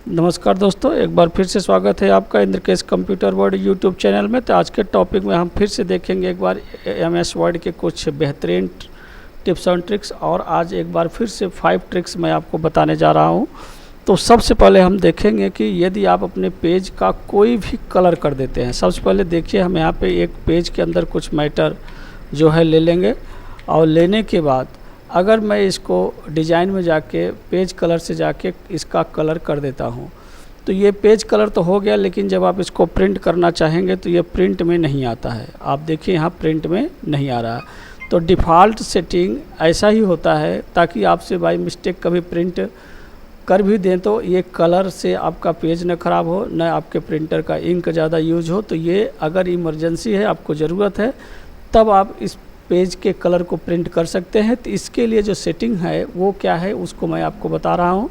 नमस्कार दोस्तों, एक बार फिर से स्वागत है आपका इंद्रकेश कंप्यूटर वर्ल्ड यूट्यूब चैनल में। तो आज के टॉपिक में हम फिर से देखेंगे एक बार एमएस वर्ड के कुछ बेहतरीन टिप्स एंड ट्रिक्स। और आज एक बार फिर से 5 ट्रिक्स मैं आपको बताने जा रहा हूं। तो सबसे पहले हम देखेंगे कि यदि आप अपने पेज का कोई भी कलर कर देते हैं। सबसे पहले देखिए, हम यहाँ पे एक पेज के अंदर कुछ मैटर जो है ले लेंगे, और लेने के बाद अगर मैं इसको डिज़ाइन में जाके पेज कलर से जाके इसका कलर कर देता हूँ, तो ये पेज कलर तो हो गया, लेकिन जब आप इसको प्रिंट करना चाहेंगे तो ये प्रिंट में नहीं आता है। आप देखिए यहाँ प्रिंट में नहीं आ रहा है। तो डिफ़ॉल्ट सेटिंग ऐसा ही होता है, ताकि आपसे बाय मिस्टेक कभी प्रिंट कर भी दें तो ये कलर से आपका पेज न ख़राब हो, न आपके प्रिंटर का इंक ज़्यादा यूज हो। तो ये अगर इमरजेंसी है, आपको ज़रूरत है, तब आप इस पेज के कलर को प्रिंट कर सकते हैं। तो इसके लिए जो सेटिंग है वो क्या है, उसको मैं आपको बता रहा हूँ।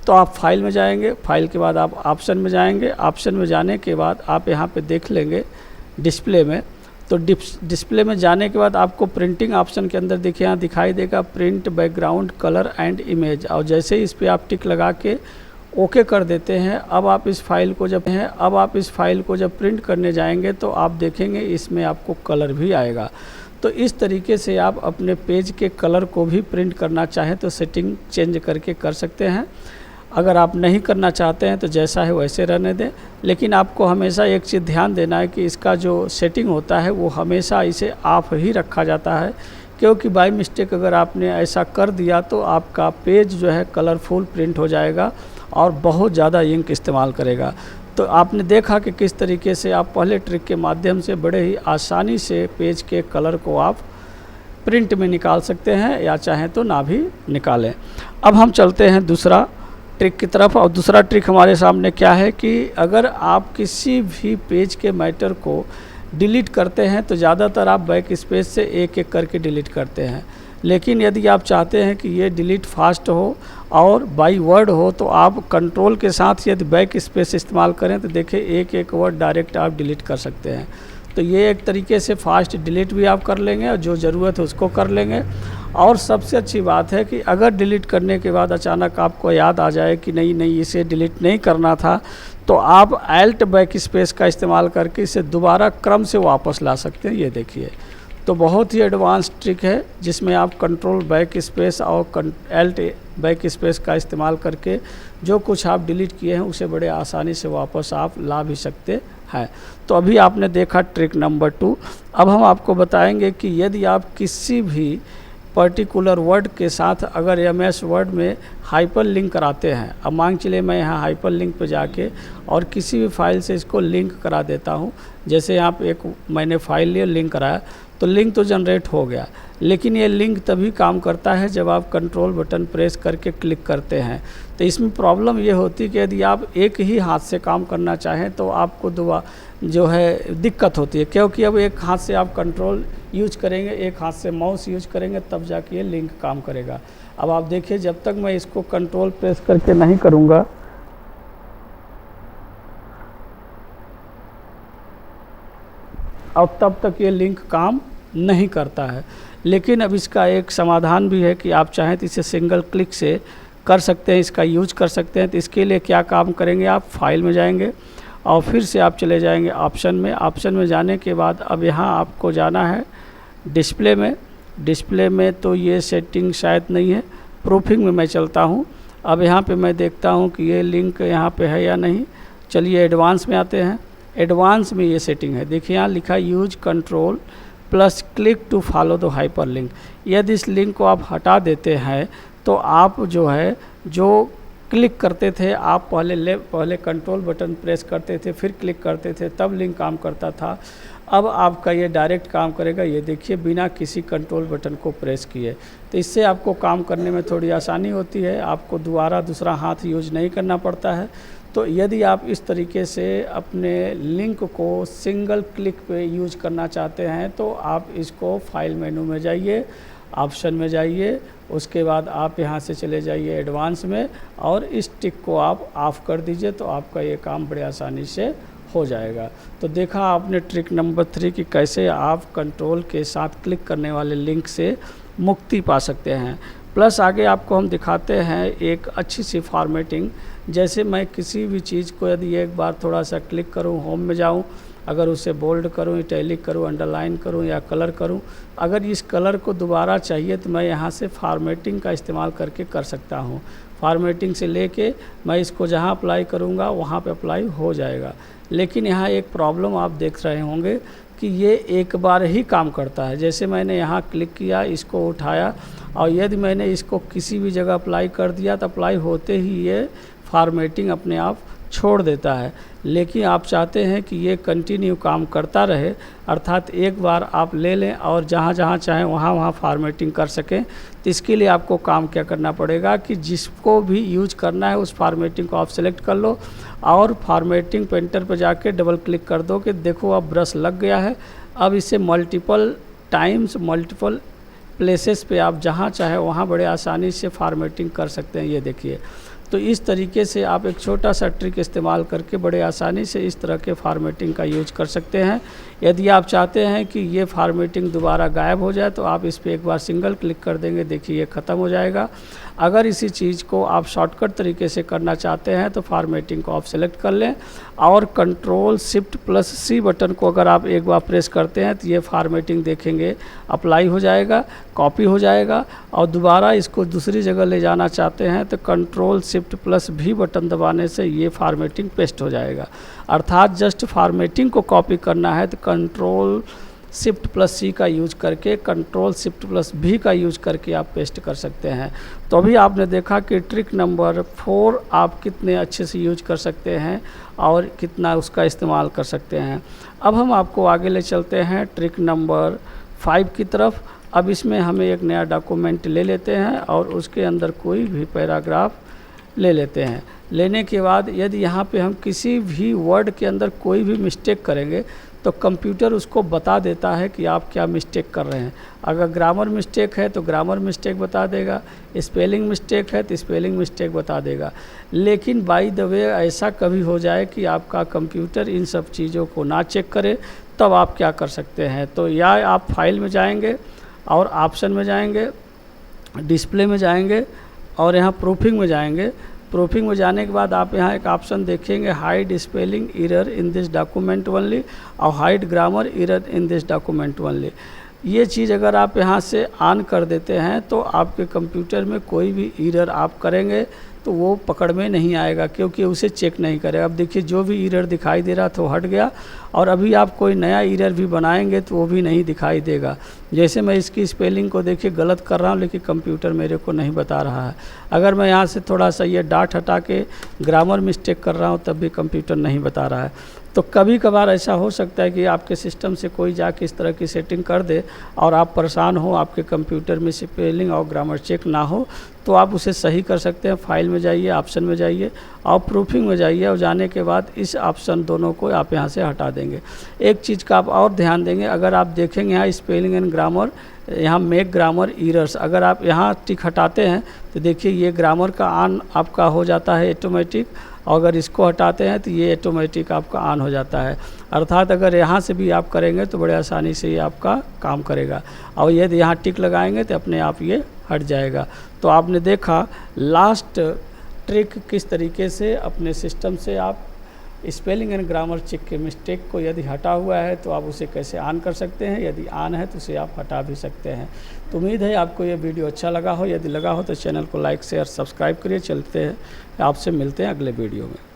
तो आप फाइल में जाएंगे, फाइल के बाद आप ऑप्शन में जाएंगे। ऑप्शन में जाने के बाद आप यहाँ पे देख लेंगे डिस्प्ले में। तो डिस्प्ले में जाने के बाद आपको प्रिंटिंग ऑप्शन के अंदर देखिए, यहाँ दिखाई देगा print background colour and image. और जैसे ही इस पर आप टिक लगा के ओके कर देते हैं, अब आप इस फाइल को जब प्रिंट करने जाएंगे तो आप देखेंगे इसमें आपको कलर भी आएगा। तो इस तरीके से आप अपने पेज के कलर को भी प्रिंट करना चाहें तो सेटिंग चेंज करके कर सकते हैं। अगर आप नहीं करना चाहते हैं तो जैसा है वैसे रहने दें। लेकिन आपको हमेशा एक चीज़ ध्यान देना है कि इसका जो सेटिंग होता है वो हमेशा इसे ऑफ ही रखा जाता है, क्योंकि बाय मिस्टेक अगर आपने ऐसा कर दिया तो आपका पेज जो है कलरफुल प्रिंट हो जाएगा और बहुत ज़्यादा इंक इस्तेमाल करेगा। तो आपने देखा कि किस तरीके से आप पहले ट्रिक के माध्यम से बड़े ही आसानी से पेज के कलर को आप प्रिंट में निकाल सकते हैं, या चाहें तो ना भी निकालें। अब हम चलते हैं दूसरा ट्रिक की तरफ। और दूसरा ट्रिक हमारे सामने क्या है कि अगर आप किसी भी पेज के मैटर को डिलीट करते हैं तो ज़्यादातर आप बैक स्पेस से एक एक करके डिलीट करते हैं। लेकिन यदि आप चाहते हैं कि ये डिलीट फास्ट हो और बाई वर्ड हो, तो आप कंट्रोल के साथ यदि बैक स्पेस इस्तेमाल करें तो देखिए एक एक वर्ड डायरेक्ट आप डिलीट कर सकते हैं। तो ये एक तरीके से फास्ट डिलीट भी आप कर लेंगे और जो ज़रूरत है उसको कर लेंगे। और सबसे अच्छी बात है कि अगर डिलीट करने के बाद अचानक आपको याद आ जाए कि नहीं इसे डिलीट नहीं करना था, तो आप अल्ट बैक स्पेस का इस्तेमाल करके इसे दोबारा क्रम से वापस ला सकते हैं। ये देखिए, तो बहुत ही एडवांस ट्रिक है जिसमें आप कंट्रोल बैक स्पेस और अल्ट बैक स्पेस का इस्तेमाल करके जो कुछ आप डिलीट किए हैं उसे बड़े आसानी से वापस आप ला भी सकते हैं। तो अभी आपने देखा ट्रिक नंबर 2। अब हम आपको बताएंगे कि यदि आप किसी भी पर्टिकुलर वर्ड के साथ अगर एमएस वर्ड में हाइपर लिंक कराते हैं, अब मान चलिए मैं यहाँ हाइपर लिंक पर जाके और किसी भी फाइल से इसको लिंक करा देता हूँ। जैसे यहाँ पे एक मैंने फाइल लिए, लिंक कराया, तो लिंक तो जनरेट हो गया, लेकिन ये लिंक तभी काम करता है जब आप कंट्रोल बटन प्रेस करके क्लिक करते हैं। तो इसमें प्रॉब्लम ये होती है कि यदि आप एक ही हाथ से काम करना चाहें तो आपको जो है दिक्कत होती है, क्योंकि अब एक हाथ से आप कंट्रोल यूज करेंगे, एक हाथ से माउस यूज करेंगे, तब जाके ये लिंक काम करेगा। अब आप देखिए, जब तक मैं इसको कंट्रोल प्रेस करके नहीं करूँगा, अब तब तक ये लिंक काम नहीं करता है। लेकिन अब इसका एक समाधान भी है कि आप चाहें तो इसे सिंगल क्लिक से कर सकते हैं, इसका यूज कर सकते हैं। तो इसके लिए क्या काम करेंगे, आप फाइल में जाएंगे और फिर से आप चले जाएंगे ऑप्शन में। ऑप्शन में जाने के बाद अब यहाँ आपको जाना है डिस्प्ले में। डिस्प्ले में तो ये सेटिंग शायद नहीं है, प्रूफिंग में मैं चलता हूँ। अब यहाँ पे मैं देखता हूँ कि ये लिंक यहाँ पे है या नहीं। चलिए एडवांस में आते हैं। एडवांस में ये सेटिंग है, देखिए यहाँ लिखा use control plus click to follow the hyperlink. यदि इस लिंक को आप हटा देते हैं तो आप जो क्लिक करते थे, आप पहले कंट्रोल बटन प्रेस करते थे, फिर क्लिक करते थे, तब लिंक काम करता था। अब आपका ये डायरेक्ट काम करेगा, ये देखिए, बिना किसी कंट्रोल बटन को प्रेस किए। तो इससे आपको काम करने में थोड़ी आसानी होती है, आपको दोबारा दूसरा हाथ यूज नहीं करना पड़ता है। तो यदि आप इस तरीके से अपने लिंक को सिंगल क्लिक पे यूज करना चाहते हैं तो आप इसको फाइल मेनू में जाइए, ऑप्शन में जाइए, उसके बाद आप यहाँ से चले जाइए एडवांस में और इस टिक को आप ऑफ़ कर दीजिए, तो आपका ये काम बड़े आसानी से हो जाएगा। तो देखा आपने ट्रिक नंबर 3 कि कैसे आप कंट्रोल के साथ क्लिक करने वाले लिंक से मुक्ति पा सकते हैं। प्लस आगे आपको हम दिखाते हैं एक अच्छी सी फॉर्मेटिंग। जैसे मैं किसी भी चीज़ को यदि एक बार थोड़ा सा क्लिक करूं, होम में जाऊं, अगर उसे बोल्ड करूं, इटैलिक करूं, अंडरलाइन करूं या कलर करूं, अगर इस कलर को दोबारा चाहिए तो मैं यहाँ से फॉर्मेटिंग का इस्तेमाल करके कर सकता हूं। फॉर्मेटिंग से लेके मैं इसको जहाँ अप्लाई करूँगा वहाँ पे अप्लाई हो जाएगा। लेकिन यहाँ एक प्रॉब्लम आप देख रहे होंगे कि ये एक बार ही काम करता है। जैसे मैंने यहाँ क्लिक किया, इसको उठाया और यदि मैंने इसको किसी भी जगह अप्लाई कर दिया तो अप्लाई होते ही ये फॉर्मेटिंग अपने आप छोड़ देता है। लेकिन आप चाहते हैं कि ये कंटिन्यू काम करता रहे, अर्थात एक बार आप ले लें और जहाँ जहाँ चाहें वहाँ वहाँ फॉर्मेटिंग कर सकें। तो इसके लिए आपको काम क्या करना पड़ेगा कि जिसको भी यूज करना है उस फॉर्मेटिंग को आप सेलेक्ट कर लो और फॉर्मेटिंग पेंटर पर जाके डबल क्लिक कर दो कि देखो अब ब्रश लग गया है। अब इसे मल्टीपल टाइम्स मल्टीपल प्लेसेस पे आप जहाँ चाहे वहाँ बड़े आसानी से फॉर्मेटिंग कर सकते हैं। ये देखिए, तो इस तरीके से आप एक छोटा सा ट्रिक इस्तेमाल करके बड़े आसानी से इस तरह के फॉर्मेटिंग का यूज कर सकते हैं। यदि आप चाहते हैं कि ये फॉर्मेटिंग दोबारा गायब हो जाए तो आप इस पर एक बार सिंगल क्लिक कर देंगे, देखिए ये ख़त्म हो जाएगा। अगर इसी चीज़ को आप शॉर्टकट तरीके से करना चाहते हैं तो फॉर्मेटिंग को आप सेलेक्ट कर लें और Ctrl+Shift+C बटन को अगर आप एक बार प्रेस करते हैं तो ये फॉर्मेटिंग देखेंगे अप्लाई हो जाएगा, कॉपी हो जाएगा। और दोबारा इसको दूसरी जगह ले जाना चाहते हैं तो Ctrl+Shift+V बटन दबाने से ये फॉर्मेटिंग पेस्ट हो जाएगा। अर्थात जस्ट फॉर्मेटिंग को कॉपी करना है तो Ctrl+Shift+C का यूज करके Ctrl+Shift+V का यूज करके आप पेस्ट कर सकते हैं। तो अभी आपने देखा कि ट्रिक नंबर 4 आप कितने अच्छे से यूज कर सकते हैं और कितना उसका इस्तेमाल कर सकते हैं। अब हम आपको आगे ले चलते हैं ट्रिक नंबर 5 की तरफ। अब इसमें हमें एक नया डॉक्यूमेंट ले लेते हैं और उसके अंदर कोई भी पैराग्राफ ले लेते हैं। लेने के बाद यदि यहाँ पे हम किसी भी वर्ड के अंदर कोई भी मिस्टेक करेंगे तो कंप्यूटर उसको बता देता है कि आप क्या मिस्टेक कर रहे हैं। अगर ग्रामर मिस्टेक है तो ग्रामर मिस्टेक बता देगा, स्पेलिंग मिस्टेक है तो स्पेलिंग मिस्टेक बता देगा। लेकिन बाय द वे ऐसा कभी हो जाए कि आपका कंप्यूटर इन सब चीज़ों को ना चेक करे, तब आप क्या कर सकते हैं। तो या आप फाइल में जाएंगे और ऑप्शन में जाएंगे, डिस्प्ले में जाएंगे और यहाँ प्रूफिंग में जाएंगे। प्रूफिंग में जाने के बाद आप यहाँ एक ऑप्शन देखेंगे, hide spelling error in this document only और hide grammar error in this document only. ये चीज़ अगर आप यहाँ से ऑन कर देते हैं तो आपके कंप्यूटर में कोई भी एरर आप करेंगे तो वो पकड़ में नहीं आएगा, क्योंकि उसे चेक नहीं करेगा। अब देखिए जो भी एरर दिखाई दे रहा था वो हट गया और अभी आप कोई नया एरर भी बनाएंगे तो वो भी नहीं दिखाई देगा। जैसे मैं इसकी स्पेलिंग को देखिए गलत कर रहा हूँ लेकिन कंप्यूटर मेरे को नहीं बता रहा है। अगर मैं यहाँ से थोड़ा सा ये डॉट हटा के ग्रामर मिस्टेक कर रहा हूँ तब भी कंप्यूटर नहीं बता रहा है। तो कभी कभार ऐसा हो सकता है कि आपके सिस्टम से कोई जाके इस तरह की सेटिंग कर दे और आप परेशान हो, आपके कंप्यूटर में स्पेलिंग और ग्रामर चेक ना हो, तो आप उसे सही कर सकते हैं। फाइल में जाइए, ऑप्शन में जाइए और प्रूफिंग में जाइए और जाने के बाद इस ऑप्शन दोनों को आप यहाँ से हटा देंगे। एक चीज़ का आप और ध्यान देंगे, अगर आप देखेंगे यहाँ स्पेलिंग एंड ग्रामर, यहाँ मेक ग्रामर एरर्स, अगर आप यहाँ टिक हटाते हैं तो देखिए ये ग्रामर का ऑन आपका हो जाता है ऑटोमेटिक, और अगर इसको हटाते हैं तो ये ऑटोमेटिक आपका ऑन हो जाता है। अर्थात अगर यहाँ से भी आप करेंगे तो बड़े आसानी से ये आपका काम करेगा और यदि यहाँ टिक लगाएंगे तो अपने आप ये हट जाएगा। तो आपने देखा लास्ट ट्रिक किस तरीके से अपने सिस्टम से आप स्पेलिंग एंड ग्रामर चेक के मिस्टेक को यदि हटा हुआ है तो आप उसे कैसे ऑन कर सकते हैं, यदि ऑन है तो उसे आप हटा भी सकते हैं। तो उम्मीद है आपको ये वीडियो अच्छा लगा हो। यदि लगा हो तो चैनल को लाइक शेयर सब्सक्राइब करिए। चलते हैं, आपसे मिलते हैं अगले वीडियो में।